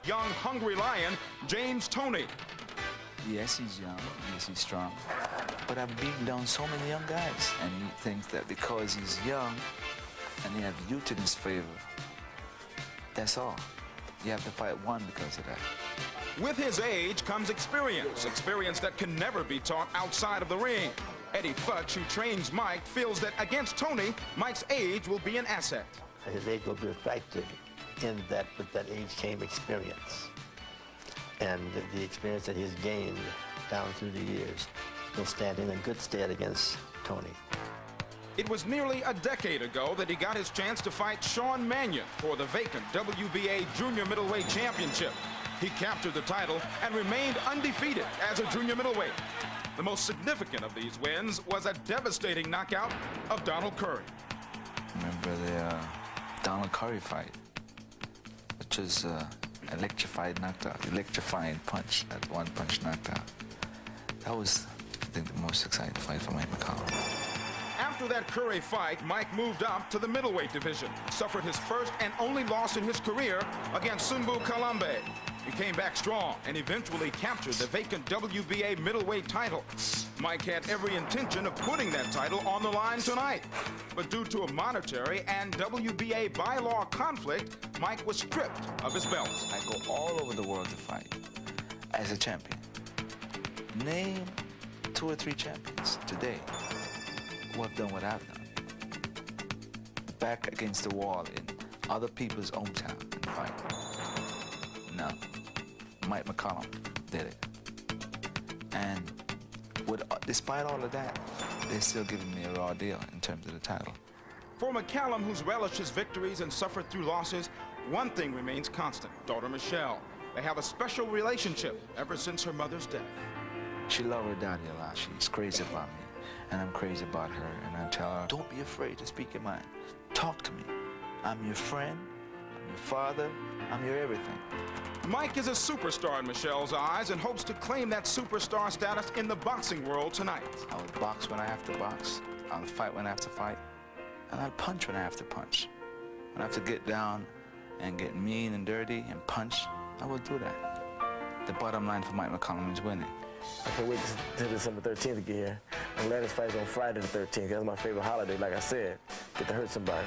young, hungry lion, James Toney. Yes, he's young. Yes, he's strong. But I've beaten down so many young guys, and he thinks that because he's young and he has youth in his favor, that's all. You have to fight one because of that. With his age comes experience that can never be taught outside of the ring. Eddie Futch, who trains Mike, feels that against Toney, Mike's age will be an asset. His age will be a factor in that with that age came experience. And the experience that he's gained down through the years will stand in a good stead against Toney. It was nearly a decade ago that he got his chance to fight Sean Mannion for the vacant WBA Junior Middleweight Championship. He captured the title and remained undefeated as a junior middleweight. The most significant of these wins was a devastating knockout of Donald Curry. Remember the Donald Curry fight, which was electrified knockout, electrifying punch, that one punch knockout. That was, I think, the most exciting fight for Mike McCallum. After that Curry fight, Mike moved up to the middleweight division, suffered his first and only loss in his career against Sumbu Kalambe. He came back strong and eventually captured the vacant WBA middleweight title. Mike had every intention of putting that title on the line tonight. But due to a monetary and WBA bylaw conflict, Mike was stripped of his belt. I go all over the world to fight as a champion. Name 2 or 3 champions today who have done what I've done. Back against the wall in other people's hometown and fight. No. Mike McCallum did it. And despite all of that, they're still giving me a raw deal in terms of the title. For McCallum, who's relished his victories and suffered through losses, one thing remains constant: daughter Michelle. They have a special relationship ever since her mother's death. She loves her daddy a lot. She's crazy about me, and I'm crazy about her. And I tell her, don't be afraid to speak your mind. Talk to me. I'm your friend, I'm your father, I'm your everything. Mike is a superstar in Michelle's eyes and hopes to claim that superstar status in the boxing world tonight. I'll box when I have to box. I'll fight when I have to fight. And I'll punch when I have to punch. When I have to get down and get mean and dirty and punch, I will do that. The bottom line for Mike McCallum is winning. I can't wait till December 13th to get here. I'm glad this fight's on Friday the 13th. That's my favorite holiday, like I said. Get to hurt somebody.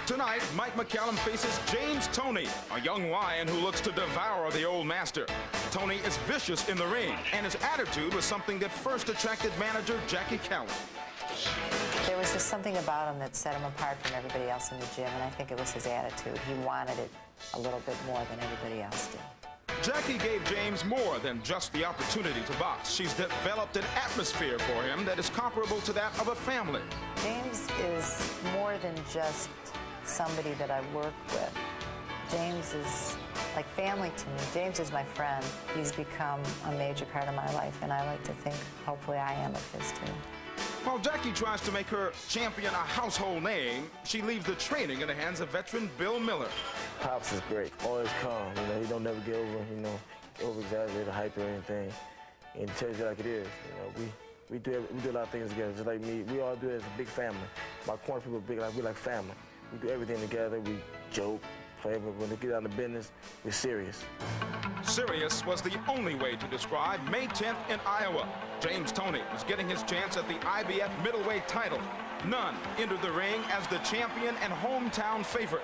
Tonight, Mike McCallum faces James Toney, a young lion who looks to devour the old master. Toney is vicious in the ring, and his attitude was something that first attracted manager Jackie Callum. There was just something about him that set him apart from everybody else in the gym, and I think it was his attitude. He wanted it a little bit more than everybody else did. Jackie gave James more than just the opportunity to box. She's developed an atmosphere for him that is comparable to that of a family. James is more than just somebody that I work with. James is like family to me. James is my friend. He's become a major part of my life, and I like to think, hopefully, I am of his too. While Jackie tries to make her champion a household name, she leaves the training in the hands of veteran Bill Miller. Pops is great, always calm. You know, he don't never get over-exaggerate or hype or anything. And he tells you like it is. You know, we do a lot of things together, just like me. We all do it as a big family. My corner people are big, like we like family. We do everything together. We joke, play, but when we get down to business, we're serious. Serious was the only way to describe May 10th in Iowa. James Toney was getting his chance at the IBF middleweight title. None entered the ring as the champion and hometown favorite.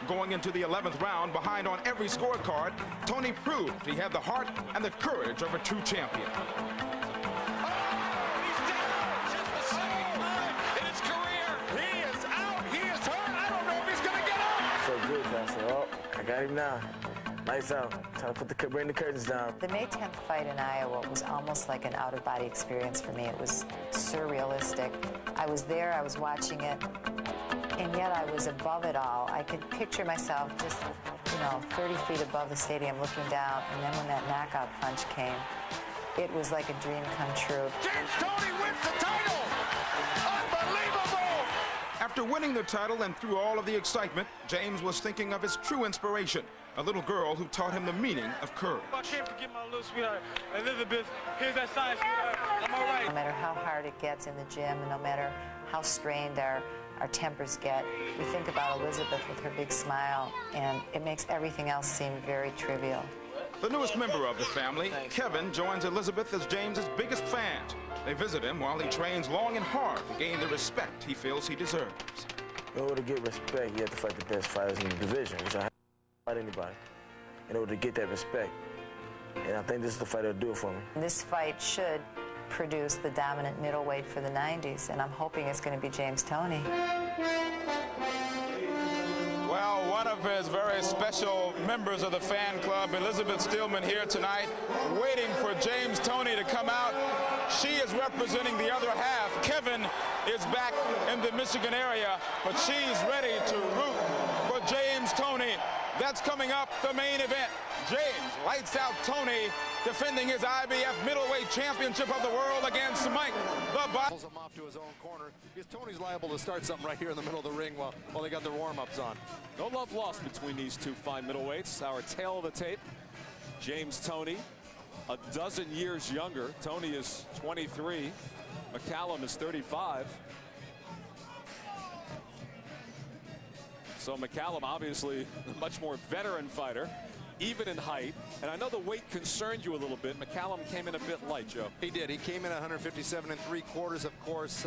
Going into the 11th round behind on every scorecard, Toney proved he had the heart and the courage of a true champion. I got him now. Lights out. Time to bring the curtains down. The May 10th fight in Iowa was almost like an out-of-body experience for me. It was surrealistic. I was there, I was watching it, and yet I was above it all. I could picture myself just, 30 feet above the stadium looking down, and then when that knockout punch came, it was like a dream come true. James Toney wins the title! Unbelievable! After winning the title and through all of the excitement, James was thinking of his true inspiration, a little girl who taught him the meaning of courage. I can't forget my little sweetheart, Elizabeth. Here's that sign, sweetheart. I'm all right. No matter how hard it gets in the gym, and no matter how strained our tempers get, we think about Elizabeth with her big smile, and it makes everything else seem very trivial. The newest member of the family, Kevin, joins Elizabeth as James's biggest fan. They visit him while he trains long and hard to gain the respect he feels he deserves. In order to get respect, you have to fight the best fighters in the division, which I haven't fight anybody, in order to get that respect. And I think this is the fight that'll do it for me. This fight should produce the dominant middleweight for the 90s, and I'm hoping it's going to be James Toney. Well, one of his very special members of the fan club, Elizabeth Stillman, here tonight, waiting for James Toney to come out. She is representing the other half. Kevin is back in the Michigan area, but she's ready to root for James Toney. That's coming up, the main event. James lights out Toney, defending his IBF middleweight championship of the world against Mike the Bot. Pulls him off to his own corner. Because Tony's liable to start something right here in the middle of the ring while they got their warm-ups on. No love lost between these two fine middleweights. Our tail of the tape, James Toney, a dozen years younger. Toney is 23. McCallum is 35. So McCallum, obviously a much more veteran fighter, even in height. And I know the weight concerned you a little bit. McCallum came in a bit light, Joe. He did. He came in at 157 3/4. Of course,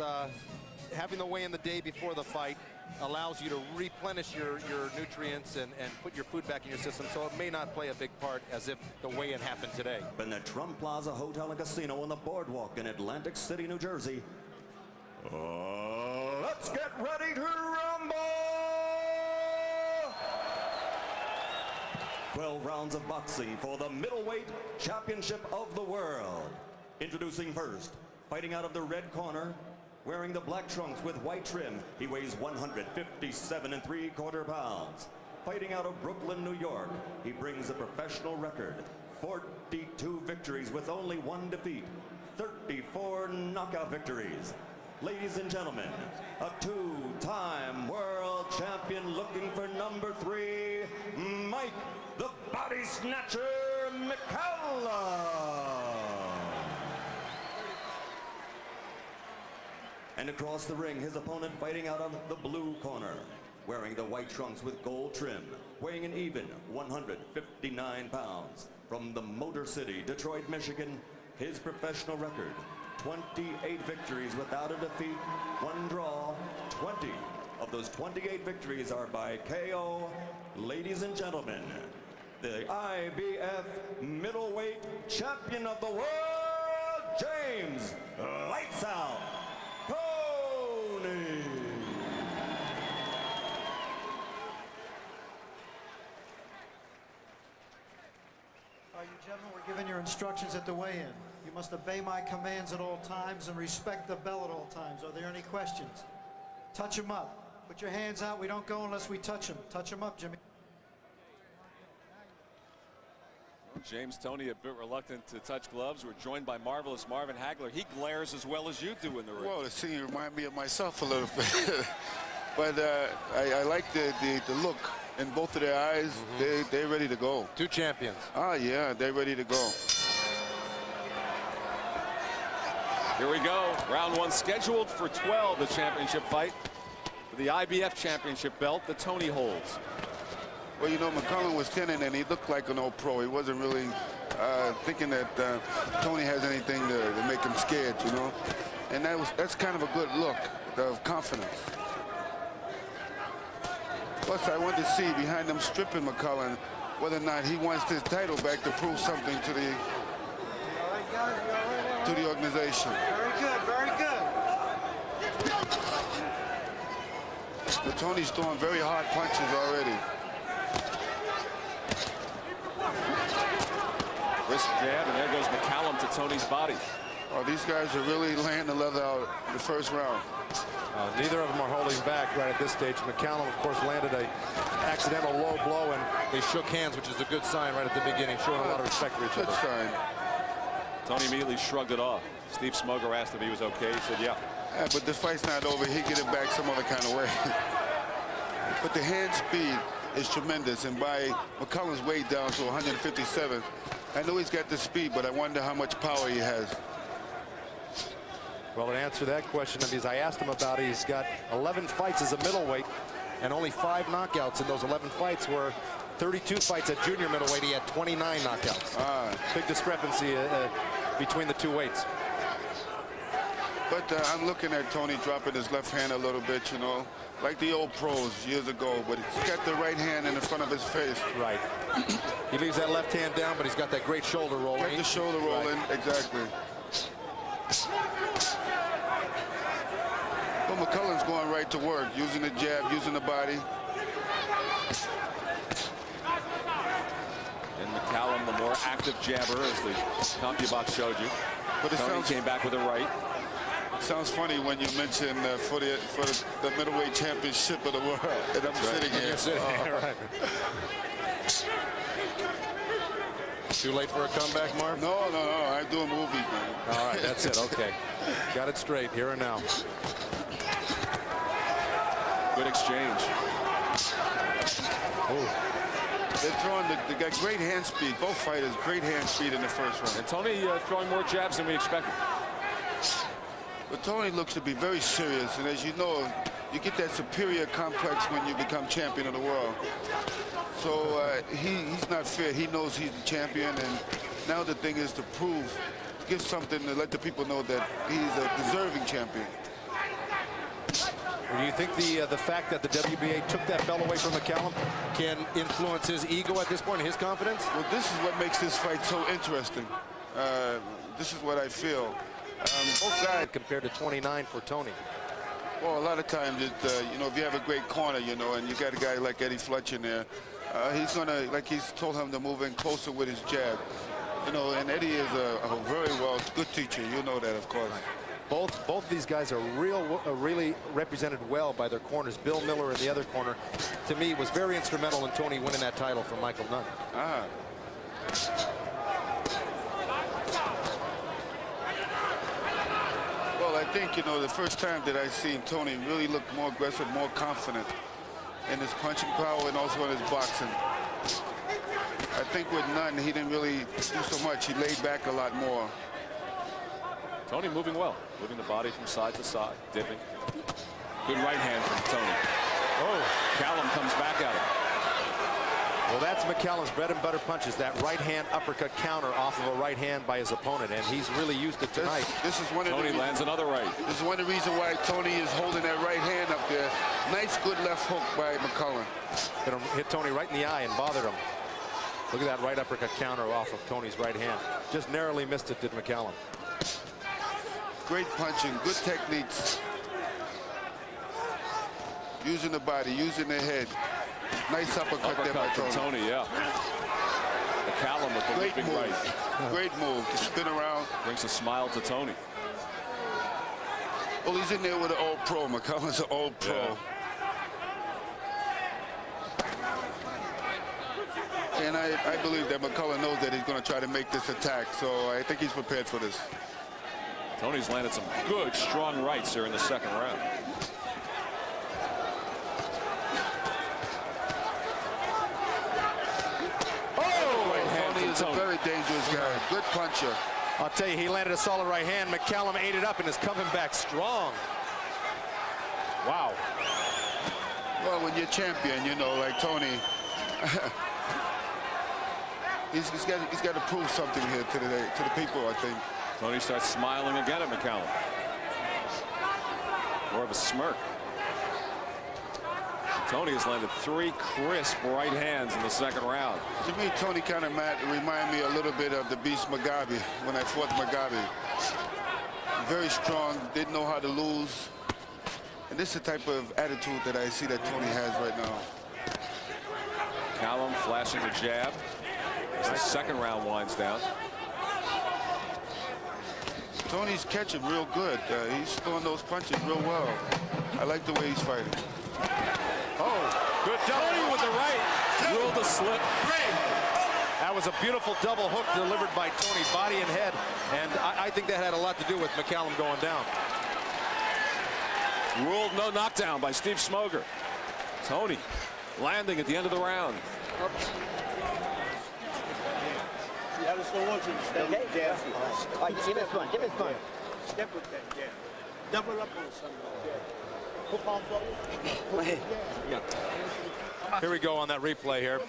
having the weigh-in the day before the fight allows you to replenish your nutrients and put your food back in your system, so it may not play a big part as if the weigh-in happened today. In the Trump Plaza Hotel and Casino on the boardwalk in Atlantic City, New Jersey. Let's get ready to rumble! 12 rounds of boxing for the middleweight championship of the world. Introducing first, fighting out of the red corner, wearing the black trunks with white trim, he weighs 157 3/4 pounds. Fighting out of Brooklyn, New York, he brings a professional record, 42 victories with only 1 defeat, 34 knockout victories. Ladies and gentlemen, a 2-time world champion looking for number 3, Mike the Body Snatcher McCallum. And across the ring, his opponent fighting out of the blue corner, wearing the white trunks with gold trim, weighing an even 159 pounds. From the Motor City, Detroit, Michigan, his professional record, 28 victories without a defeat, 1 draw. 20 of those 28 victories are by KO. Ladies and gentlemen, the IBF middleweight champion of the world, James Lights Out Toney. All right, you gentlemen were given your instructions at the weigh-in. You must obey my commands at all times and respect the bell at all times. Are there any questions? Touch him up. Put your hands out. We don't go unless we touch him. Touch him up, Jimmy. James Toney a bit reluctant to touch gloves. We're joined by marvelous Marvin Hagler. He glares as well as you do in the ring. Well, the scene reminds me of myself a little bit. But I like the look in both of their eyes. They're ready to go. 2 champions. Oh, yeah, they're ready to go. Here we go. Round 1 scheduled for 12, the championship fight. For the IBF championship belt, the Toney holds. Well, you know, McCallum was 10 and he looked like an old pro. He wasn't really thinking that Toney has anything to make him scared, you know. And that's kind of a good look of confidence. Plus, I wanted to see behind them stripping McCallum whether or not he wants his title back to prove something to the organization. Very good, very good. But Toney's throwing very hard punches already. Wrist jab, and there goes McCallum to Toney's body. Oh, these guys are really laying the leather out in the first round. Neither of them are holding back right at this stage. McCallum, of course, landed a accidental low blow, and they shook hands, which is a good sign right at the beginning, showing a lot of respect for each other. Good sign. Toney immediately shrugged it off. Steve Smoger asked if he was okay. He said, yeah. Yeah, but the fight's not over. He'll get it back some other kind of way. But the hand speed is tremendous. And by McCallum's weight down to 157, I know he's got the speed, but I wonder how much power he has. Well, to answer that question, because I asked him about it, he's got 11 fights as a middleweight and only 5 knockouts in those 11 fights, where 32 fights at junior middleweight, he had 29 knockouts. Big discrepancy between the two weights. But I'm looking at Toney dropping his left hand a little bit, you know, like the old pros years ago, but he's got the right hand in the front of his face. Right. He leaves that left hand down, but he's got that great shoulder roll. Got the shoulder rolling, exactly. Well, McCallum's going right to work, using the jab, using the body. And McCallum, the more active jabber, as the CompuBox showed you. But Toney came back with a right. It sounds funny when you mention for the middleweight championship of the world, and I'm sitting here. Right. Too late for a comeback, Marv? No. I'm doing movies, man. All right, that's it. Okay. Got it straight here and now. Good exchange. They're throwing, they got great hand speed. Both fighters, great hand speed in the first round. And Toney throwing more jabs than we expected. But Toney looks to be very serious, and as you know, you get that superior complex when you become champion of the world. So he's not feared. He knows he's the champion, and now the thing is to give something to let the people know that he's a deserving champion. Do you think the fact that the WBA took that belt away from McCallum can influence his ego at this point, his confidence? Well, this is what makes this fight so interesting. This is what I feel. Both guys compared to 29 for Toney. Well, a lot of times, you know, if you have a great corner, you know, and you got a guy like Eddie Fletcher in there, he's gonna, like he's told him to move in closer with his jab. You know, and Eddie is a very good teacher. You know that, of course. Both these guys are really represented well by their corners. Bill Miller in the other corner, to me, was very instrumental in Toney winning that title from Michael Nunn. Well, I think, you know, the first time that I seen Toney really look more aggressive, more confident in his punching power and also in his boxing. I think with Nunn, he didn't really do so much. He laid back a lot more. Toney moving well, moving the body from side to side, dipping. Good right hand from Toney. Oh, McCallum comes back at him. Well, that's McCallum's bread and butter punches, that right hand uppercut counter off of a right hand by his opponent, and he's really used it tonight. This is one of Toney lands another right. This is one of the reasons why Toney is holding that right hand up there. Nice, good left hook by McCallum. Hit Toney right in the eye and bothered him. Look at that right uppercut counter off of Toney's right hand. Just narrowly missed it, did McCallum. Great punching, good techniques. Using the body, using the head. Nice uppercut there by Toney, yeah. McCallum with the great big move. right. Great move to spin around. Brings a smile to Toney. Well, he's in there with an old pro. McCallum's an old pro. Yeah. And I believe that McCallum knows that he's going to try to make this attack, so I think he's prepared for this. Toney's landed some good, strong rights here in the second round. Toney is a very dangerous guy. Good puncher. I'll tell you, he landed a solid right hand. McCallum ate it up and is coming back strong. Wow. Well, when you're champion, you know, like Toney, he's got to prove something here to the people, I think. Toney starts smiling again at McCallum. More of a smirk. Toney has landed 3 crisp right hands in the second round. To me, Toney kind of reminded me a little bit of the Beast Mugabe when I fought Mugabe. Very strong, didn't know how to lose. And this is the type of attitude that I see that Toney has right now. McCallum flashing the jab as the second round winds down. Toney's catching real good. He's throwing those punches real well. I like the way he's fighting. Oh, good Toney with the right. Ruled the slip. That was a beautiful double hook delivered by Toney, body and head. And I think that had a lot to do with McCallum going down. Ruled no knockdown by Steve Smoger. Toney landing at the end of the round. I just don't want you to stay Okay. jab. All right, give us one. Give us one. Step with that jab. Double up on something. Hook on double. Here we go on that replay here.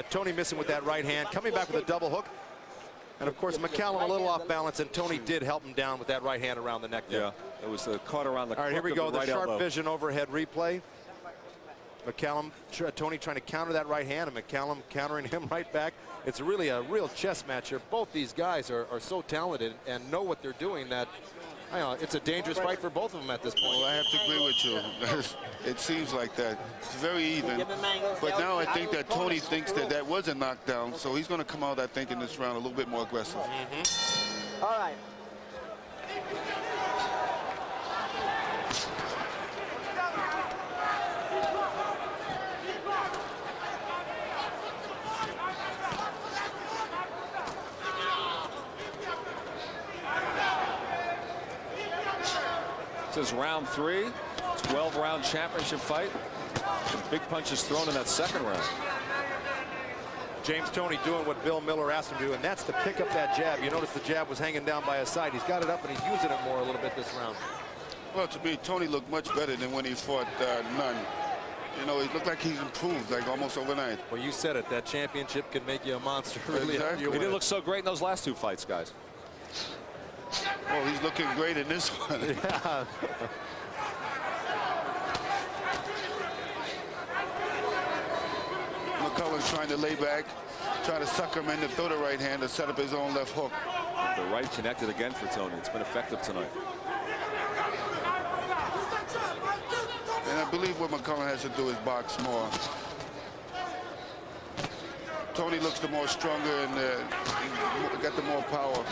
Toney missing with that right hand, coming back with a double hook. And of course, McCallum a little off balance, and Toney did help him down with that right hand around the neck there. Yeah, it was caught around the All right, here we crook go. of The right sharp elbow. vision overhead replay. McCallum, Toney trying to counter that right hand, and McCallum countering him right back. It's really a real chess match here. Both these guys are so talented and know what they're doing that, I know, it's a dangerous fight for both of them at this point. Well, I have to agree with you. It seems like that. It's very even. But now I think that Toney thinks that that was a knockdown, so he's going to come out, I think, in this round a little bit more aggressive. All right. This is round 3, 12-round championship fight. Some big punches thrown in that second round. James Toney doing what Bill Miller asked him to do, and that's to pick up that jab. You notice the jab was hanging down by his side. He's got it up, and he's using it more a little bit this round. Well, to me, Toney looked much better than when he fought Nunn. You know, he looked like he's improved, like almost overnight. Well, you said it. That championship can make you a monster. Really. Exactly. He didn't look so great in those last 2 fights, guys. Oh, he's looking great in this one. Yeah. McCallum's trying to lay back, trying to sucker him in to throw the right hand to set up his own left hook. The right connected again for Toney. It's been effective tonight. And I believe what McCallum has to do is box more. Toney looks the more stronger and got the more power.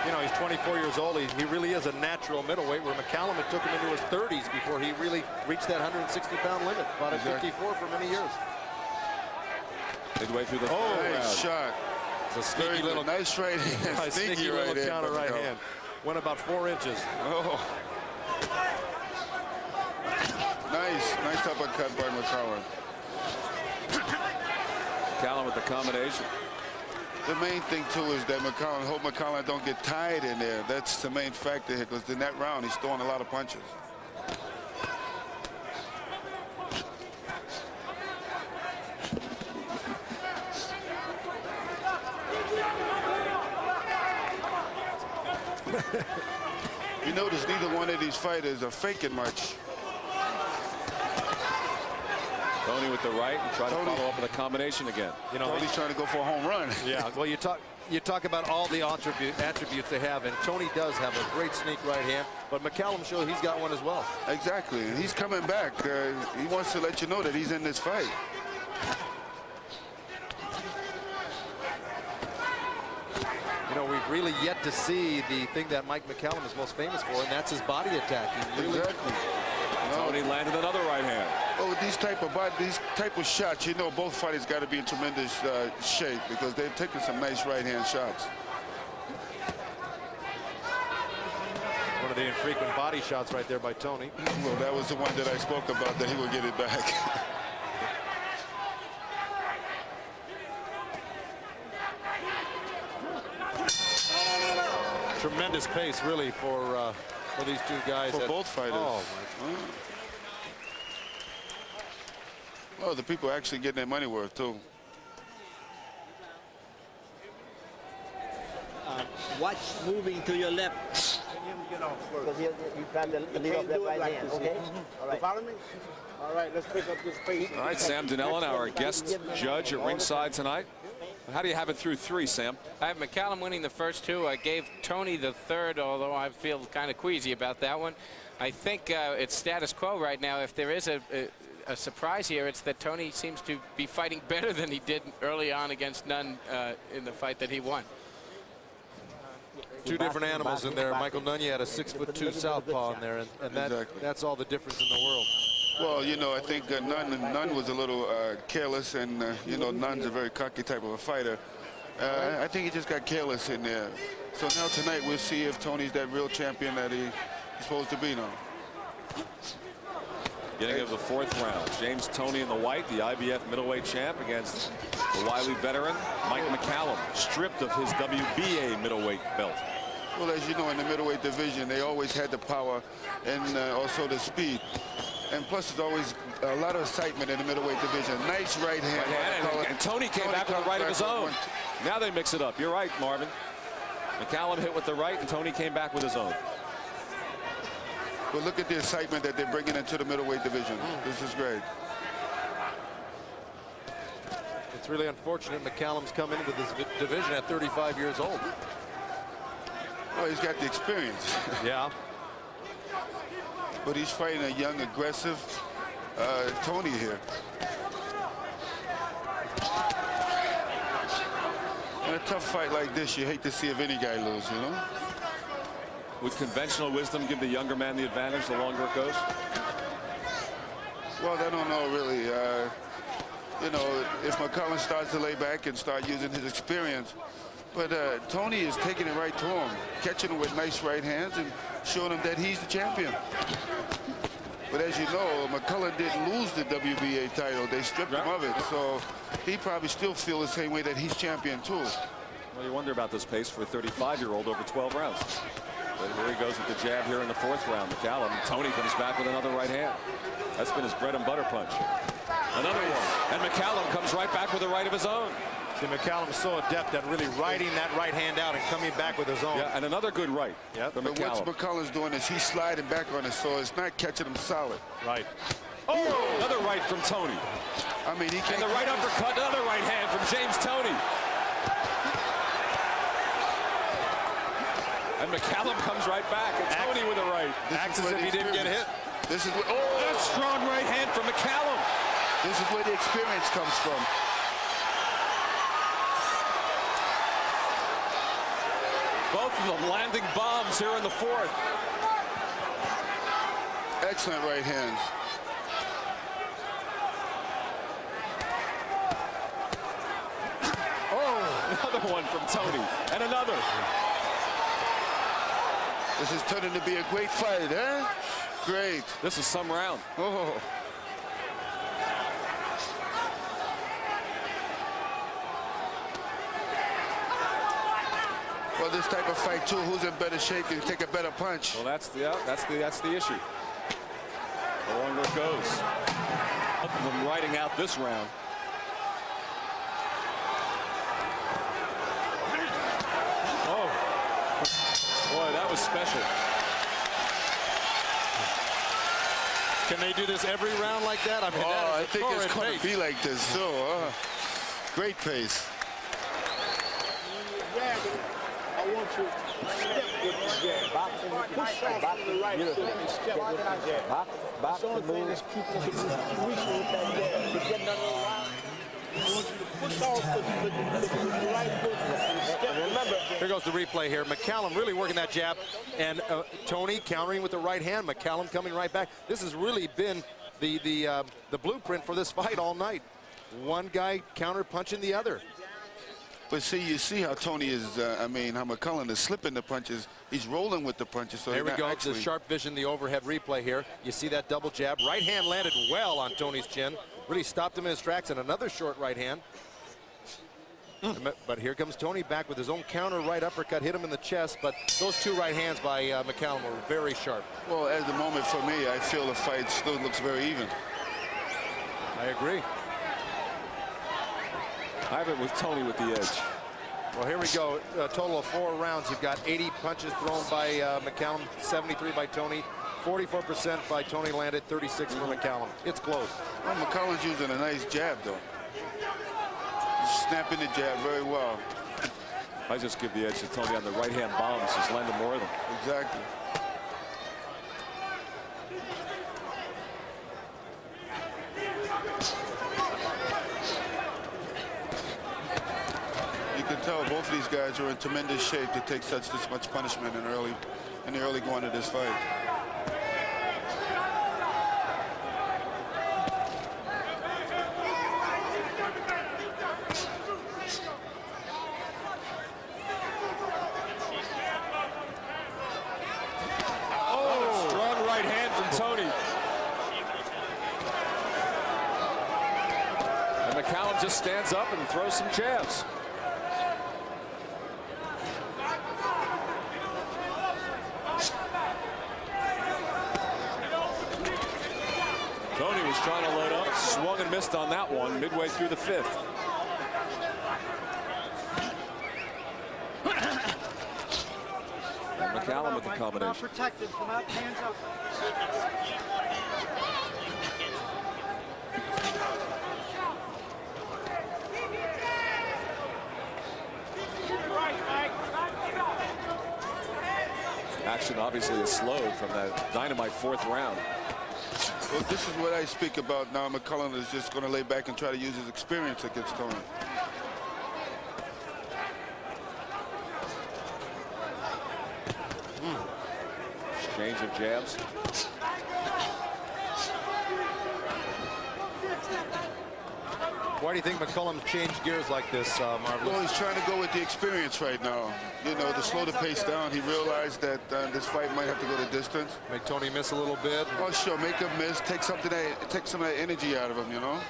You know, he's 24 years old. He really is a natural middleweight, where McCallum, it took him into his 30s before he really reached that 160-pound limit. Fought at 54 for many years. Midway through the third round. Nice shot. It's a sneaky little, nice right hand. sneaky little right counter hand. right hand. Went about 4 inches. Oh. Nice uppercut by McCallum. McCallum with the combination. The main thing too is that hope McCallum don't get tired in there. That's the main factor here, because in that round he's throwing a lot of punches. You notice neither one of these fighters are faking much. Toney with the right and try to follow up with a combination again. You know, Toney's trying to go for a home run. Yeah, well, you talk about all the attributes they have, and Toney does have a great sneak right hand, but McCallum shows he's got one as well. Exactly. He's coming back. He wants to let you know that he's in this fight. You know, we've really yet to see the thing that Mike McCallum is most famous for, and that's his body attack. He really, Exactly. Toney landed another right hand. Well, with these type of shots, you know both fighters got to be in tremendous shape, because they've taken some nice right hand shots. one of the infrequent body shots right there by Toney. Well, that was the one that I spoke about, that he would get it back. Tremendous pace, really, for these two guys. For both fighters. Oh, my. Well, the people are actually getting their money worth, too. Watch moving to your left. Get off first. Because you trying to lead off that right hand, okay? All right. Follow me? All right, let's pick up this pace. All right, Sam Dinellen, our guest judge at ringside tonight. How do you have it through three, Sam? I have McCallum winning the first two. I gave Toney the third, although I feel kind of queasy about that one. I think it's status quo right now. If there is a surprise here, it's that Toney seems to be fighting better than he did early on against Nunn in the fight that he won. Two different animals in there. Michael Nunn had a 6'2" southpaw in there, and Exactly. that's all the difference in the world. Well, you know, I think Nunn was a little careless, and, you know, Nunn's a very cocky type of a fighter. I think he just got careless in there. So now tonight we'll see if Toney's that real champion that he's supposed to be now. Beginning of the 4th round. James Toney in the white, the IBF middleweight champ, against the wily veteran Mike McCallum, stripped of his WBA middleweight belt. Well, as you know, in the middleweight division, they always had the power and also the speed. And plus, there's always a lot of excitement in the middleweight division. Nice right hand. And Toney came back with a right of his own. Now they mix it up. You're right, Marvin. McCallum hit with the right, and Toney came back with his own. But look at the excitement that they're bringing into the middleweight division. This is great. It's really unfortunate McCallum's come into this division at 35 years old. Well, he's got the experience. Yeah. But he's fighting a young, aggressive Toney here. In a tough fight like this, you hate to see if any guy lose, you know? Would conventional wisdom give the younger man the advantage the longer it goes? Well, I don't know, really. You know, if McCallum starts to lay back and start using his experience. But Toney is taking it right to him, catching him with nice right hands and showing him that he's the champion. But as you know, McCallum didn't lose the WBA title. They stripped him of it. So he probably still feels the same way that he's champion, too. Well, you wonder about this pace for a 35-year-old over 12 rounds. But here he goes with the jab here in the 4th round. McCallum. Toney comes back with another right hand. That's been his bread and butter punch. Another one. And McCallum comes right back with a right of his own. See, McCallum's so adept at really riding that right hand out and coming back with his own. Yeah, and another good right. Yep. For But McCallum. what McCallum's doing is he's sliding back on it, so it's not catching him solid. Right. Oh, another right from Toney. I mean, he can't. And the right uppercut, another right hand from James Toney. And McCallum comes right back, and Toney with a right. Acts as if he didn't get hit. This is what, A strong right hand from McCallum. This is where the experience comes from. Both of them landing bombs here in the 4th. Excellent right hands. Oh, another one from Toney, and another. This is turning to be a great fight, eh? Great. This is some round. Oh. Well, this type of fight too, who's in better shape can take a better punch. Well, that's the issue. The longer it goes. Both of them riding out this round. Oh, boy, that was special. Can they do this every round like that? I mean, I think it's going to be like this. So, great pace. I want you to step with the jab. Push off to the right foot and step with the jab. That's the only thing that's keeping you reaching with that jab. You're getting under the line. I want you to push off to the right foot and step. Remember, here goes the replay here. McCallum really working that jab, and Toney countering with the right hand. McCallum coming right back. This has really been the blueprint for this fight all night. One guy counter punching the other. But see, you see how Toney is, how McCallum is slipping the punches. He's rolling with the punches. So there we go, the sharp vision, the overhead replay here. You see that double jab. Right hand landed well on Toney's chin. Really stopped him in his tracks, and another short right hand. But here comes Toney back with his own counter right uppercut, hit him in the chest, but those two right hands by McCallum were very sharp. Well, at the moment for me, I feel the fight still looks very even. I agree. I have it with Toney with the edge. Well, here we go. A total of 4 rounds. You've got 80 punches thrown by McCallum, 73 by Toney, 44% by Toney landed, 36 for McCallum. It's close. Well, McCallum's using a nice jab, though. He's snapping the jab very well. I just give the edge to Toney on the right-hand bombs. Just landing more of them. Exactly. You can tell both of these guys are in tremendous shape to take this much punishment in the early going of this fight. just stands up and throws some jabs. Toney was trying to load up, swung and missed on that one midway through the 5th. And McCallum with the combination. Protected, come out, hands up. Action obviously is slowed from that dynamite 4th round. Well, this is what I speak about now. McCallum is just going to lay back and try to use his experience against Toney. Exchange of jabs. Why do you think McCallum changed gears like this, Marvelous? Well, he's trying to go with the experience right now. You know, to slow the pace down. He realized that this fight might have to go the distance. Make Toney miss a little bit. Oh, sure, make him miss. Take some of that energy out of him, you know.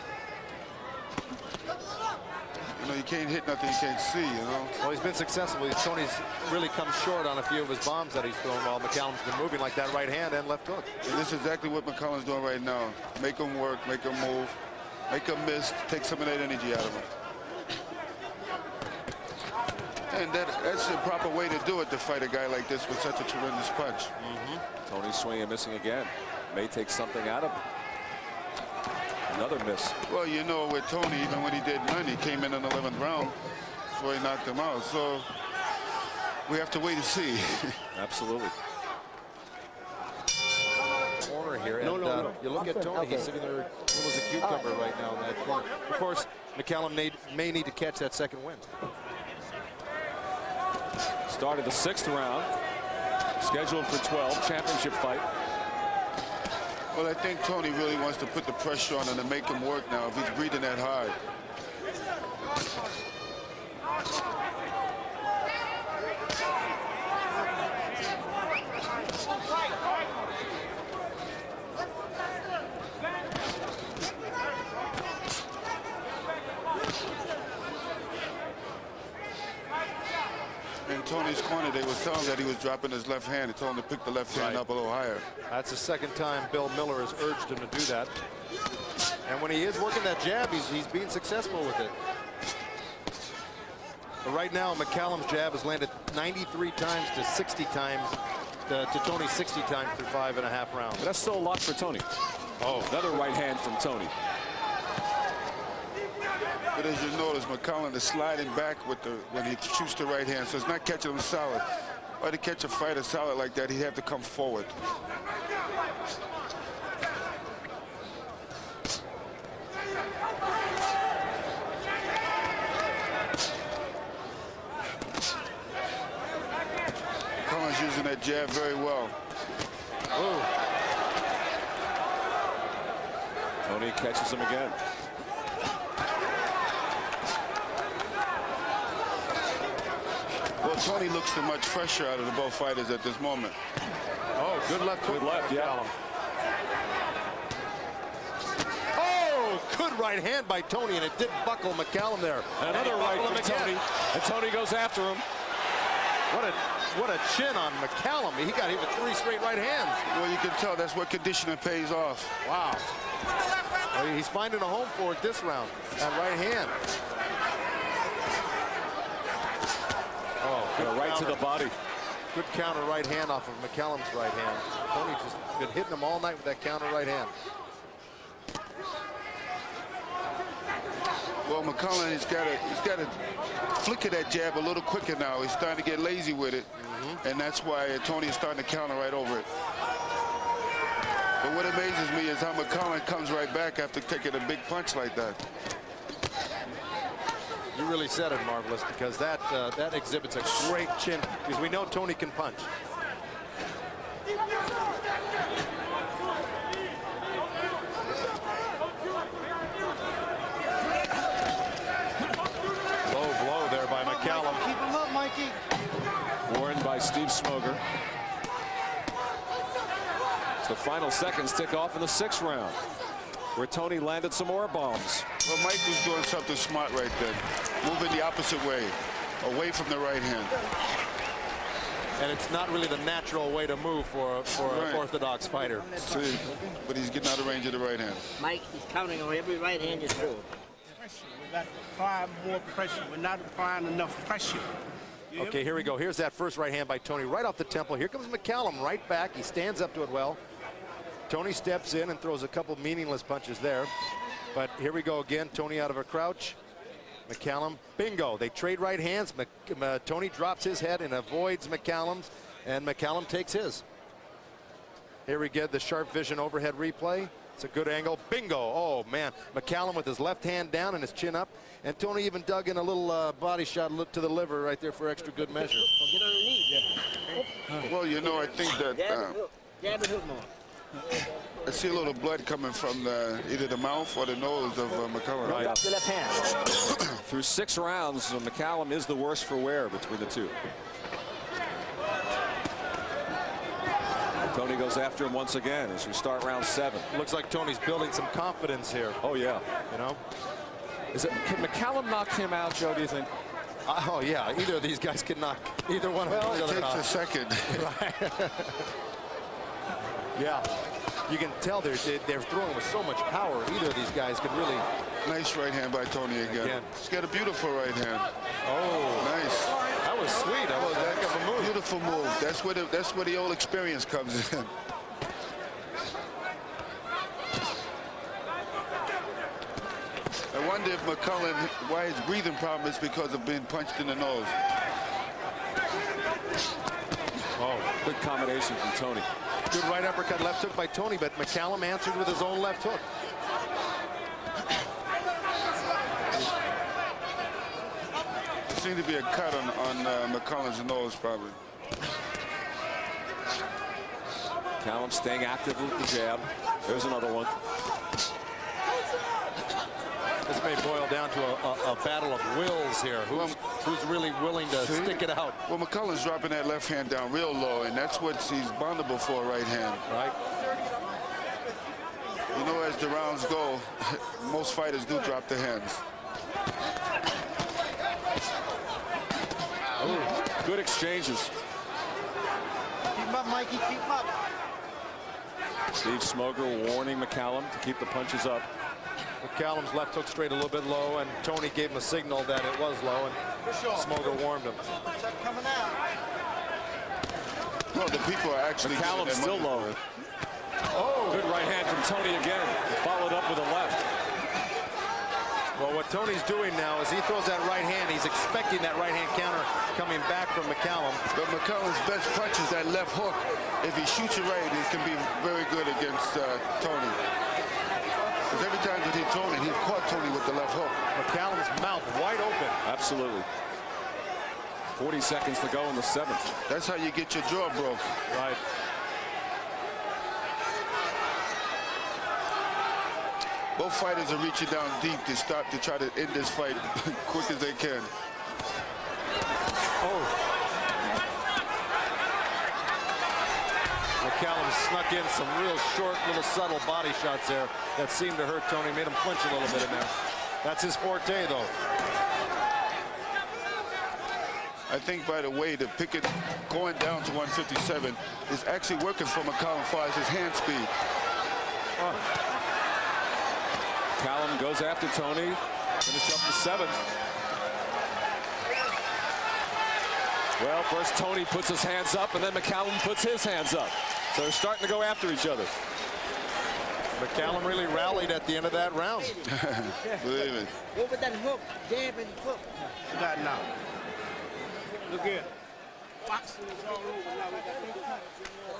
You know, you can't hit nothing you can't see, you know. Well, he's been successful. Toney's really come short on a few of his bombs that he's thrown while McCallum's been moving like that right hand and left hook. And this is exactly what McCallum's doing right now. Make him work, make him move. Make him miss, take some of that energy out of him. And that's the proper way to do it, to fight a guy like this with such a tremendous punch. Toney swinging and missing again. May take something out of him. Another miss. Well, you know, with Toney, even when he did none, he came in the 11th round before he knocked him out. So we have to wait and see. Absolutely. Corner here, and you look at Toney, he's sitting there cool as a cucumber right now in that corner. Of course, McCallum may need to catch that second win. Started the 6th round, scheduled for 12, championship fight. Well, I think Toney really wants to put the pressure on him to make him work now if he's breathing that hard. In Toney's corner, they were telling him that he was dropping his left hand. They told him to pick the left hand up a little higher. That's the second time Bill Miller has urged him to do that. And when he is working that jab, he's being successful with it. But right now, McCallum's jab has landed 93 times to 60 times to Toney's 60 times through 5.5 rounds. But that's still a lot for Toney. Oh, another right hand from Toney. But as you notice, McCallum is sliding back with when he shoots the right hand, so it's not catching him solid. Or to catch a fighter solid like that, he'd have to come forward. McCallum's using that jab very well. Ooh. Toney catches him again. Well, Toney looks so much fresher out of the both fighters at this moment. Oh, good left hook. Good left, yeah. Oh, good right hand by Toney, and it did buckle McCallum there. Another right from Toney, and Toney goes after him. What a chin on McCallum. He got even 3 straight right hands. Well, you can tell that's what conditioning pays off. Wow. Well, he's finding a home for it this round. That right hand. Oh, good right to the body. Good counter right hand off of McCallum's right hand. Toney just been hitting him all night with that counter right hand. Well, McCallum, he's got to flicker that jab a little quicker now. He's starting to get lazy with it, and that's why Toney is starting to counter right over it. But what amazes me is how McCallum comes right back after taking a big punch like that. You really said it, Marvelous, because that exhibits a great chin, because we know Toney can punch. Low blow there by McCallum. Keep him up, Mikey. Warned by Steve Smoger. As the final seconds tick off in the 6th round. where Toney landed some more bombs. Well, Mike was doing something smart right then, moving the opposite way, away from the right hand. And it's not really the natural way to move for an orthodox fighter. See, but he's getting out of range of the right hand. Mike, he's counting on every right hand you throw. We got to apply more pressure. We're not applying enough pressure. Okay, here we go. Here's that first right hand by Toney right off the temple. Here comes McCallum right back. He stands up to it well. Toney steps in and throws a couple meaningless punches there. But here we go again. Toney out of a crouch. McCallum, bingo. They trade right hands. Toney drops his head and avoids McCallum's, and McCallum takes his. Here we get the sharp vision overhead replay. It's a good angle. Bingo. Oh, man. McCallum with his left hand down and his chin up. And Toney even dug in a little body shot to the liver right there for extra good measure. Get underneath. Well, you know, I think that Jab and hook more. I see a little blood coming from either the mouth or the nose of McCallum. Right. Drop the left hand. Through 6 rounds, McCallum is the worst for wear between the two. Toney goes after him once again as we start round 7. Looks like Toney's building some confidence here. Oh, yeah. You know? Can McCallum knock him out, Joe, do you think? Oh, yeah. Either of these guys can knock either one of them. Well, it takes a second. Right. Yeah. You can tell they're throwing with so much power. Either of these guys could really... Nice right hand by Toney again. He's got a beautiful right hand. Oh. Nice. That was sweet. That was a heck of a move. Beautiful move. That's where the old experience comes in. I wonder if McCallum, why his breathing problem is because of being punched in the nose. Oh, good combination from Toney. Good right uppercut, left hook by Toney, but McCallum answered with his own left hook. There seemed to be a cut on McCallum's nose, probably. McCallum staying active with the jab. There's another one. This may boil down to a battle of wills here. Who's really willing to stick it out? Well, McCallum's dropping that left hand down real low, and that's what he's vulnerable for, right hand. Right. You know, as the rounds go, most fighters do drop their hands. Oh, good exchanges. Keep him up, Mikey. Keep him up. Steve Smoger warning McCallum to keep the punches up. McCallum's left hook straight a little bit low, and Toney gave him a signal that it was low, and Smoger warned him. Coming out. Well, the people are actually... McCallum's still low. Oh, good right hand from Toney again. Followed up with a left. Well, what Toney's doing now is he throws that right hand. He's expecting that right hand counter coming back from McCallum. But McCallum's best punch is that left hook. If he shoots it right, it can be very good against Toney. Because every time that he thrown it, he caught Toney with the left hook. McCallum's mouth wide open. Absolutely. 40 seconds to go in the 7th. That's how you get your jaw broke. Right. Both fighters are reaching down deep to try to end this fight quick as they can. Oh. McCallum snuck in some real short, little subtle body shots there that seemed to hurt Toney, made him flinch a little bit in there. That's his forte, though. I think, by the way, the picket going down to 157 is actually working for McCallum as far as his hand speed. McCallum goes after Toney. Finish up the 7th. Well, first Toney puts his hands up, and then McCallum puts his hands up. So they're starting to go after each other. McCallum really rallied at the end of that round. Believe it. Over that hook, jab and hook. That now. Look here. Boxing is all over now. We got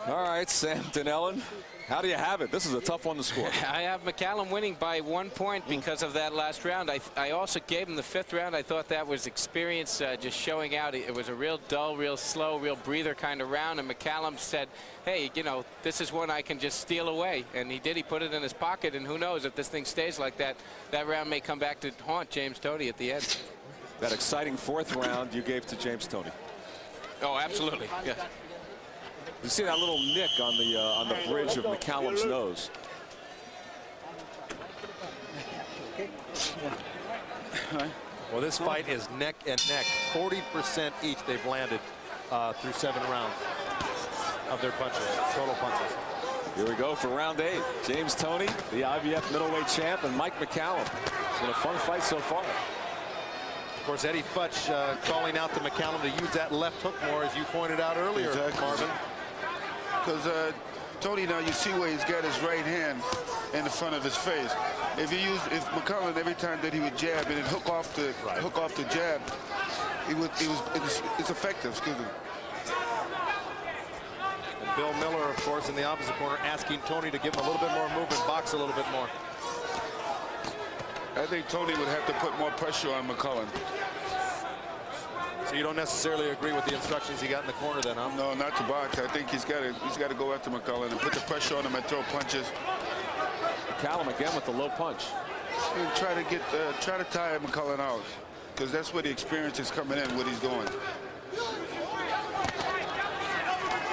All right, Sam Dinellen, how do you have it? This is a tough one to score. I have McCallum winning by 1 point because of that last round. I also gave him the 5th round. I thought that was experience just showing out. It was a real dull, real slow, real breather kind of round. And McCallum said, hey, you know, this is one I can just steal away. And he did. He put it in his pocket. And who knows, if this thing stays like that, that round may come back to haunt James Toney at the end. That exciting 4th round you gave to James Toney. Oh, absolutely. Yeah. You see that little nick on the bridge of McCallum's nose. Well, this fight is neck and neck. 40% each they've landed through 7 rounds of their punches, total punches. Here we go for round 8. James Toney, the IBF middleweight champ, and Mike McCallum. It's been a fun fight so far. Of course, Eddie Futch calling out to McCallum to use that left hook more, as you pointed out earlier, Marvin. Because Toney, now you see where he's got his right hand in the front of his face. If McCallum, every time that he would jab and hook off the jab, it's effective. Excuse me. And Bill Miller, of course, in the opposite corner, asking Toney to give him a little bit more movement, box a little bit more. I think Toney would have to put more pressure on McCallum. So you don't necessarily agree with the instructions he got in the corner, then, huh? No, not to box. I think he's got to go after McCallum and put the pressure on him and throw punches. McCallum again with the low punch. And try to tire McCallum out, because that's where the experience is coming in, what he's doing.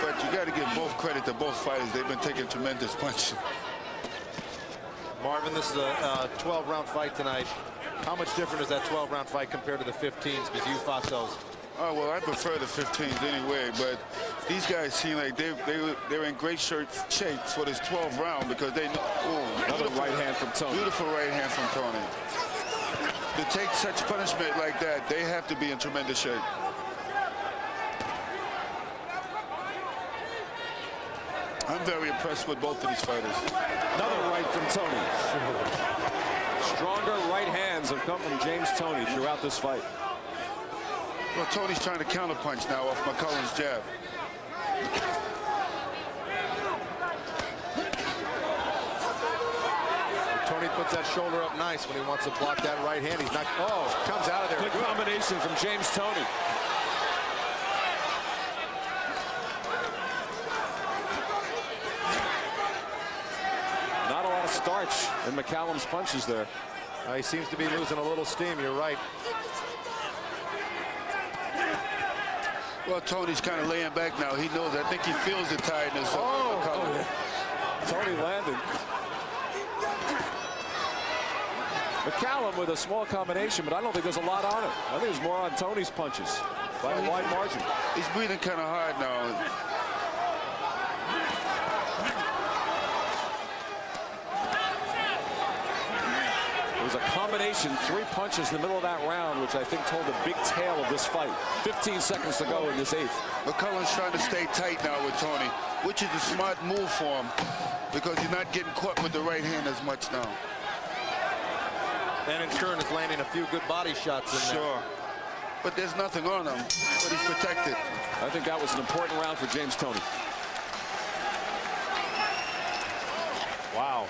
But you got to give both credit to both fighters. They've been taking tremendous punches. Marvin, this is a 12-round fight tonight. How much different is that 12-round fight compared to the 15s, because you fought those? Oh, well, I prefer the 15s anyway, but these guys seem like they're in great shape for this 12th round, because they know. Oh, another right hand from Toney. Beautiful right hand from Toney. To take such punishment like that, they have to be in tremendous shape. I'm very impressed with both of these fighters. Another right from Toney. Stronger right hands have come from James Toney throughout this fight. Well, Toney's trying to counterpunch now off McCallum's jab. Toney puts that shoulder up nice when he wants to block that right hand. He's not. Oh, comes out of there. Good combination from James Toney. Not a lot of starch in McCallum's punches there. He seems to be losing a little steam. You're right. Well, Toney's kind of laying back now. He knows. I think he feels the tiredness of McCallum. Toney landed. McCallum with a small combination, but I don't think there's a lot on it. I think there's more on Toney's punches by a wide margin. He's breathing kind of hard now. It was a combination, 3 punches in the middle of that round, which I think told the big tale of this fight. 15 seconds to go in this 8th. McCallum's trying to stay tight now with Toney, which is a smart move for him, because he's not getting caught with the right hand as much now. And in turn is landing a few good body shots in there. Sure. But there's nothing on him, but he's protected. I think that was an important round for James Toney. Wow.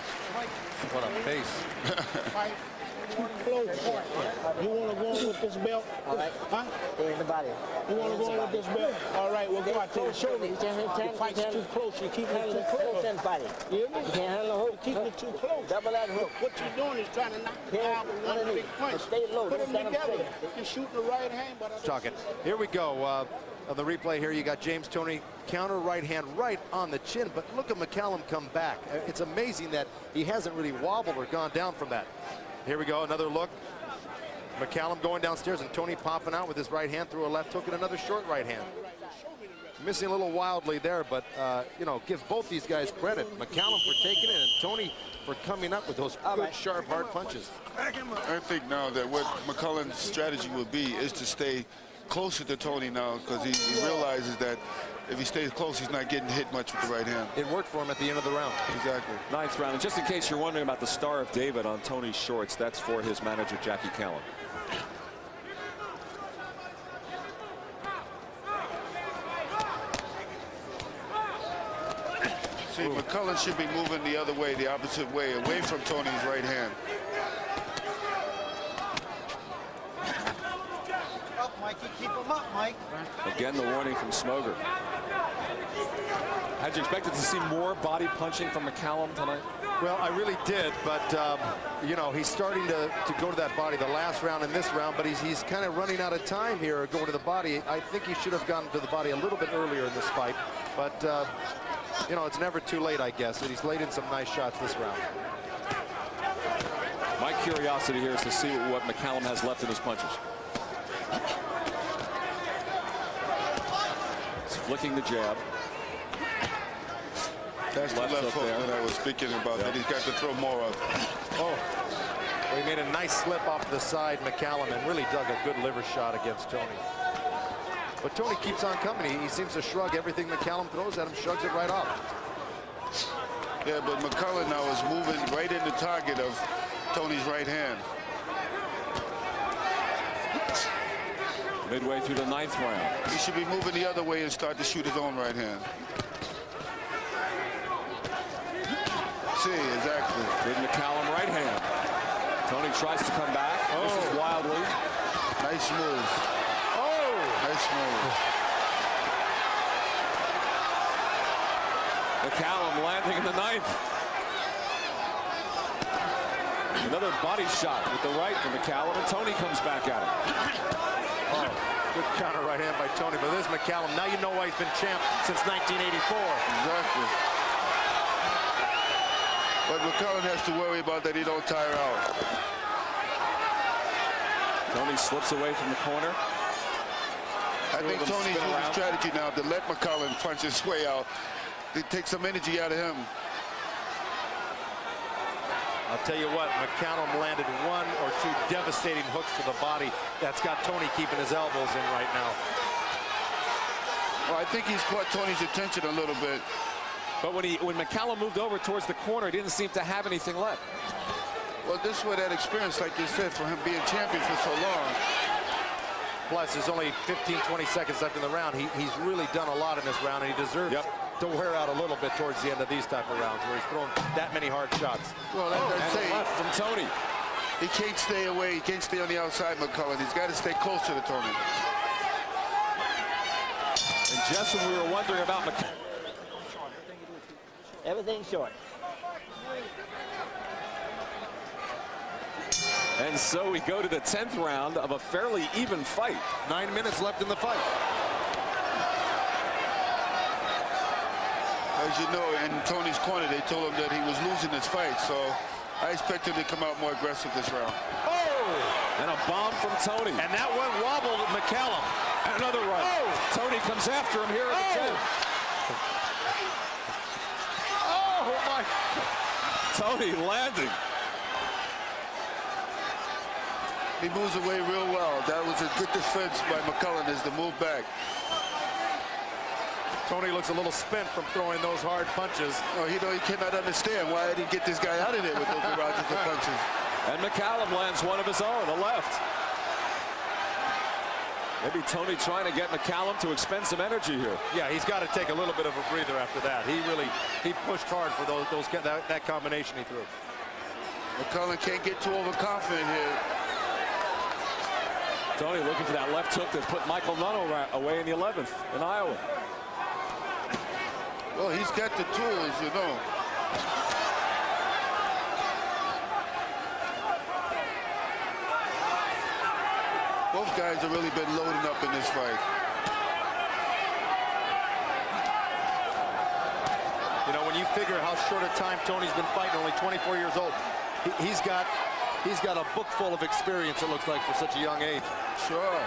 What a pace. Fight too close. You want to go on with this belt? All right. Huh? Stay in the body. You want to go on with this belt? All right, we'll go out to the shoulder. The fight's too close. You keep it too close. You hear me? You can't handle the hook. Keep it too close. Double that hook. What you're doing is trying to knock him out with one big punch. Stay low. Put them together. You're shooting the right hand, but Talking. Here we go. On the replay here, you got James Toney counter right hand right on the chin, but look at McCallum come back. It's amazing that he hasn't really wobbled or gone down from that. Here we go, another look. McCallum going downstairs and Toney popping out with his right hand through a left hook and another short right hand. Missing a little wildly there, but you know, give both these guys credit. McCallum for taking it and Toney for coming up with those good, sharp, hard punches. I think now that what McCallum's strategy would be is to stay closer to Toney now, because he realizes that if he stays close, he's not getting hit much with the right hand. It worked for him at the end of the round. Exactly. 9th round. And just in case you're wondering about the Star of David on Toney's shorts, that's for his manager, Jackie Callum. See, McCallum should be moving the other way, the opposite way, away from Toney's right hand. Up, Mikey. Keep him up, Mike. Again, the warning from Smoger. Had you expected to see more body punching from McCallum tonight? Well, I really did, but you know, he's starting to go to that body the last round and this round, but he's kind of running out of time here going to the body. I think he should have gone to the body a little bit earlier in this fight, but you know, it's never too late, I guess, and he's laid in some nice shots this round. Mike curiosity here is to see what McCallum has left in his punches. He's flicking the jab. That's the left hook that I was speaking about, that he's got to throw more of. Oh, well, he made a nice slip off the side, McCallum, and really dug a good liver shot against Toney. But Toney keeps on coming. He seems to shrug everything McCallum throws at him, shrugs it right off. Yeah, but McCallum now is moving right in the target of Toney's right hand. Midway through the 9th round. He should be moving the other way and start to shoot his own right hand. See, exactly. Big McCallum right hand. Toney tries to come back. Oh. This is wildly. Nice move. Oh! Nice move. McCallum landing in the 9th. Another body shot with the right from McCallum, and Toney comes back at him. Oh, good counter right hand by Toney. But this is McCallum. Now you know why he's been champ since 1984. Exactly. But McCallum has to worry about that he don't tire out. Toney slips away from the corner. I think Toney's using strategy now to let McCallum punch his way out. They take some energy out of him. I'll tell you what, McCallum landed 1 or 2 devastating hooks to the body. That's got Toney keeping his elbows in right now. Well, I think he's caught Toney's attention a little bit. But when McCallum moved over towards the corner, he didn't seem to have anything left. Well, this is where that experience, like you said, for him being champion for so long. Plus, there's only 15, 20 seconds left in the round. He's really done a lot in this round, and he deserves to wear out a little bit towards the end of these type of rounds, where he's throwing that many hard shots. Well, that's and left from Toney. He can't stay away. He can't stay on the outside, McCallum. He's got to stay closer to Toney. And just when we were wondering about McCallum. Everything short. And so we go to the 10th round of a fairly even fight. 9 minutes left in the fight. As you know, in Toney's corner, they told him that he was losing this fight, so I expect him to come out more aggressive this round. Oh! And a bomb from Toney. And that one wobbled McCallum. And another right. Oh! Toney comes after him here at the 10th. Oh, my. Toney landing. He moves away real well. That was a good defense by McCallum as to move back. Toney looks a little spent from throwing those hard punches. Oh, he cannot understand why I didn't get this guy out of there with those barrages of punches. And McCallum lands one of his own, a left. Maybe Toney trying to get McCallum to expend some energy here. Yeah, he's got to take a little bit of a breather after that. He pushed hard for that combination he threw. McCallum can't get too overconfident here. Toney looking for that left hook that put Michael Nunn away in the 11th in Iowa. Well, he's got the tools, you know. Both guys have really been loading up in this fight. You know, when you figure how short a time Toney's been fighting, only 24 years old, he's got a book full of experience, it looks like, for such a young age. Sure.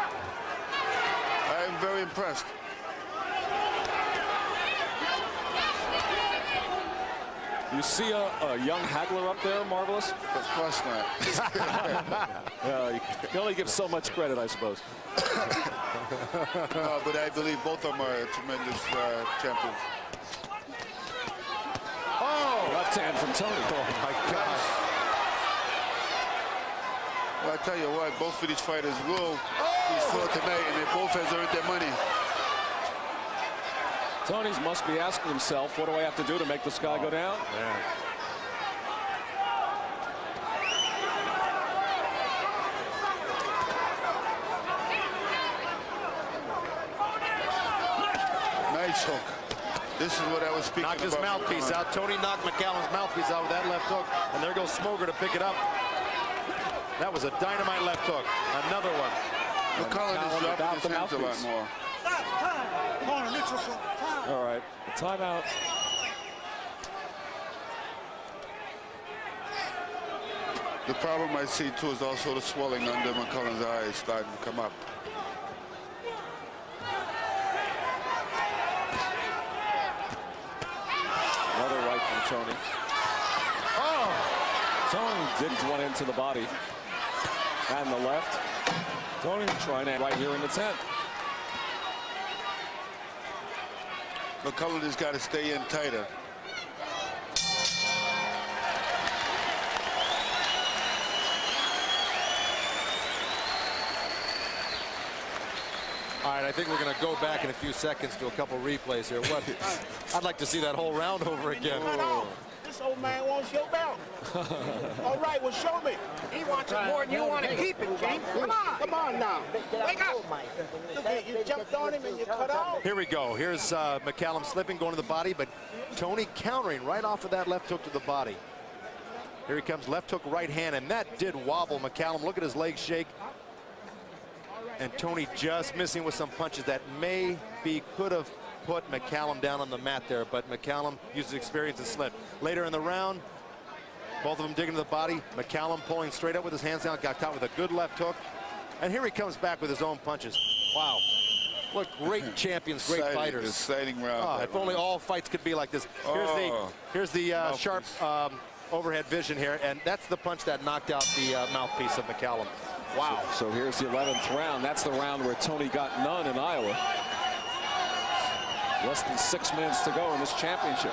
I am very impressed. You see a young haggler up there, Marvelous? Of course not. Well, you can only give so much credit, I suppose. No, but I believe both of them are tremendous champions. Oh! Left hand from Toney. Oh, my gosh. Well, I tell you what, both of these fighters will be fought tonight, and they both has earned their money. Toney must be asking himself, what do I have to do to make this guy go down? Yeah. Nice hook. This is what I was speaking about. Knocked his mouthpiece out. Toney knocked McCallum's mouthpiece out with that left hook, and there goes Smoger to pick it up. That was a dynamite left hook. Another one. McCallum is dropping his hands a lot more. All right, a timeout. The problem I see, too, is also the swelling under McCallum's eyes starting to come up. Another right from Toney. Oh! Toney digs one into the body. And the left. Toney trying to right here in the 10th. McCallum has got to stay in tighter. All right, I think we're going to go back in a few seconds to a couple replays here. What? I'd like to see that whole round over again. This old man wants your belt. All right, well, show me. He wants it more than you want to keep it, James. Come on now. Wake up. Look at you jumped on him and you cut off. Here we go. Here's McCallum slipping, going to the body, but Toney countering right off of that left hook to the body. Here he comes, left hook, right hand, and that did wobble McCallum. Look at his legs shake. And Toney just missing with some punches that maybe could have put McCallum down on the mat there, but McCallum used his experience and slipped. Later in the round, both of them digging to the body. McCallum pulling straight up with his hands down, got caught with a good left hook. And here he comes back with his own punches. Wow. What great champions, great fighters. Exciting round. If only all fights could be like this. Here's the sharp overhead vision here, and that's the punch that knocked out the mouthpiece of McCallum. Wow. So here's the 11th round. That's the round where Toney got none in Iowa. Less than 6 minutes to go in this championship.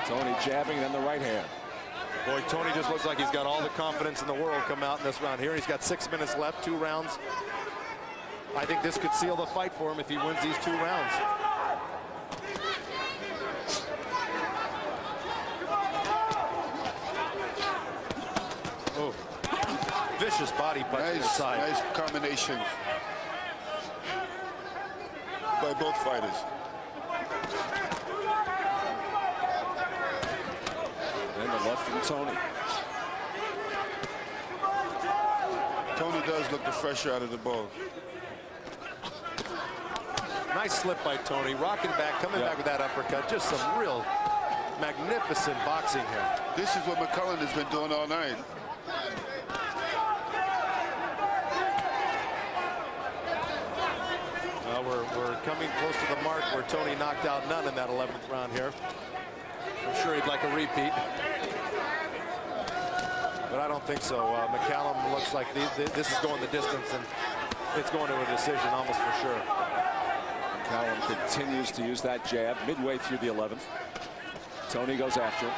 Toney jabbing, then the right hand. Boy, Toney just looks like he's got all the confidence in the world coming out in this round here. He's got 6 minutes left, 2 rounds. I think this could seal the fight for him if he wins these 2 rounds. Oh, vicious body punch to the side. Nice combination by both fighters. And the left from Toney. Toney does look the fresher out of the both. Nice slip by Toney, rocking back, coming back with that uppercut. Just some real magnificent boxing here. This is what McCallum has been doing all night. We're coming close to the mark where Toney knocked out none in that 11th round here. I'm sure he'd like a repeat, but I don't think so. McCallum looks like this is going the distance, and it's going to a decision almost for sure. McCallum continues to use that jab midway through the 11th. Toney goes after.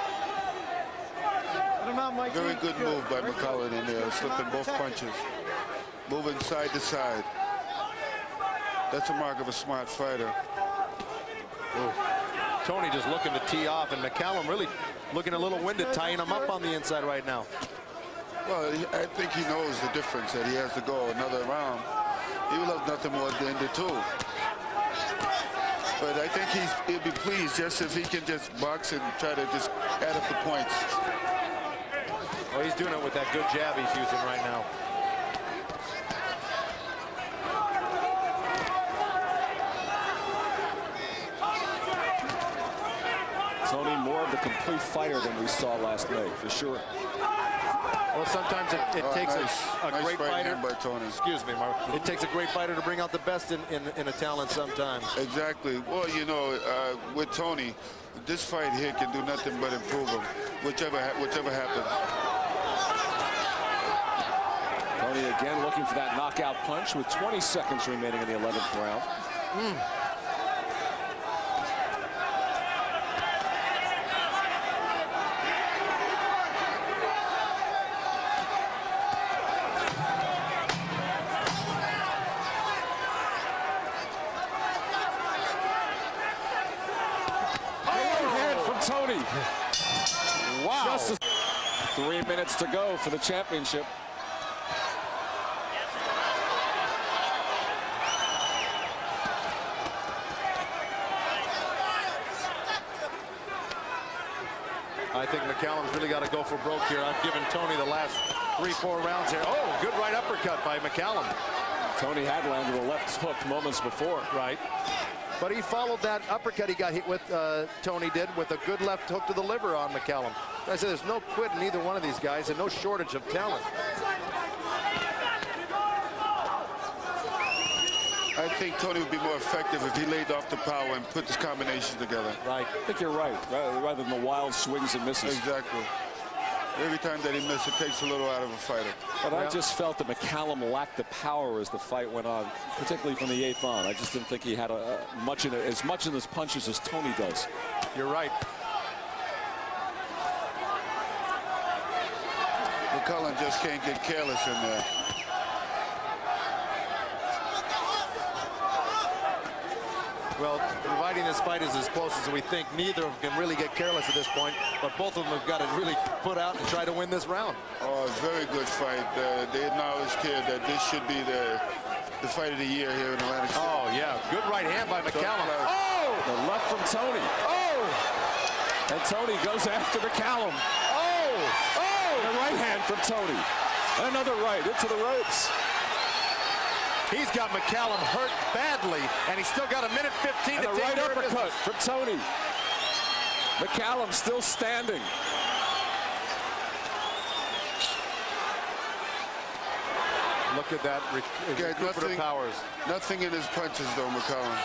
Very good move by McCallum in there, slipping both punches, moving side to side. That's a mark of a smart fighter. Ooh. Toney just looking to tee off, and McCallum really looking a little winded, tying him up on the inside right now. Well, I think he knows the difference, that he has to go another round. He will have nothing more to end it too. But I think he'll be pleased just if he can just box and try to just add up the points. Well, he's doing it with that good jab he's using right now. Toney more of the complete fighter than we saw last night, for sure. Well, sometimes it takes a nice great fighter. by Toney. Excuse me, Mark. It takes a great fighter to bring out the best in a talent sometimes. Exactly. Well, you know, with Toney, this fight here can do nothing but improve him, whichever happens. Toney again looking for that knockout punch with 20 seconds remaining in the 11th round. Toney. Wow. Just 3 minutes to go for the championship. I think McCallum's really got to go for broke here. I've given Toney the last 3-4 rounds here. Oh, good right uppercut by McCallum. Toney had landed a left hook moments before. Right. But he followed that uppercut he got hit with, Toney did, with a good left hook to the liver on McCallum. I said there's no quit in either one of these guys and no shortage of talent. I think Toney would be more effective if he laid off the power and put his combinations together. Right. I think you're right, rather than the wild swings and misses. Exactly. Every time that he misses, it takes a little out of a fighter. But I just felt that McCallum lacked the power as the fight went on, particularly from the 8th on. I just didn't think he had as much in his punches as Toney does. You're right. McCallum just can't get careless in there. Well, providing this fight is as close as we think, neither of them can really get careless at this point, but both of them have got to really put out and try to win this round. Oh, very good fight. They acknowledged here that this should be the fight of the year here in Atlantic City. Oh, yeah. Good right hand by McCallum. Oh! The left from Toney. Oh! And Toney goes after McCallum. Oh! Oh! The right hand from Toney. And another right into the ropes. He's got McCallum hurt badly, and he's still got a minute 15 and to a take right care of uppercut business. from Toney. McCallum still standing. Look at that recuperative powers. Nothing in his punches, though, McCallum.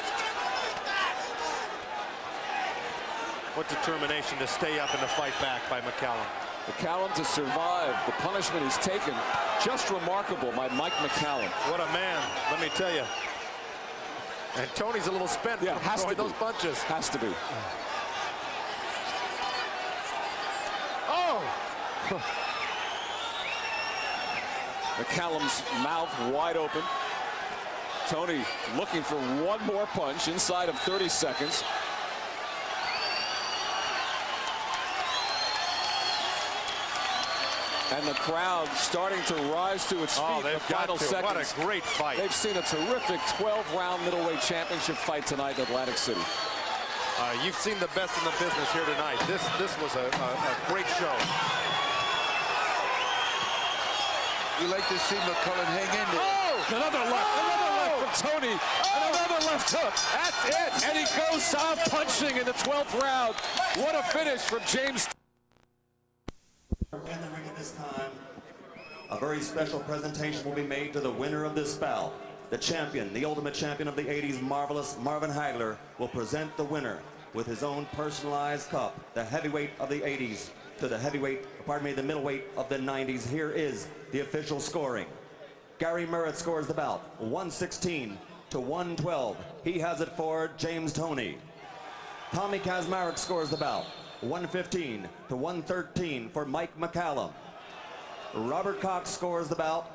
What determination to stay up and to fight back by McCallum. McCallum to survive the punishment he's taken. Just remarkable by Mike McCallum. What a man, let me tell you. And Toney's a little spent from throwing those punches. Has to be. Oh! McCallum's mouth wide open. Toney looking for one more punch inside of 30 seconds. And the crowd starting to rise to its feet in the final seconds. What a great fight. They've seen a terrific 12-round middleweight championship fight tonight in Atlantic City. You've seen the best in the business here tonight. This was a great show. You like to see McCallum hang in there. Oh! Another left from Toney. And another left hook. That's it. And he goes on punching in the 12th round. What a finish from James. In the ring at this time, a very special presentation will be made to the winner of this bout. The champion, the ultimate champion of the 80s, Marvelous Marvin Hagler, will present the winner with his own personalized cup, the heavyweight of the 80s to the the middleweight of the 90s. Here is the official scoring. Gary Merritt scores the bout, 116 to 112. He has it for James Toney. Tommy Kazmarek scores the bout, 115 to 113 for Mike McCallum. Robert Cox scores the bout,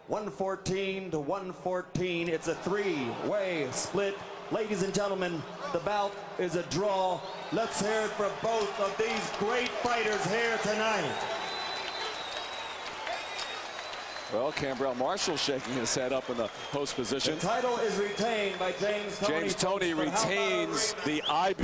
114 to 114. It's a three-way split. Ladies and gentlemen, the bout is a draw. Let's hear it for both of these great fighters here tonight. Well, Cambrell Marshall shaking his head up in the post position. The title is retained by James Toney. James Toney retains the IB.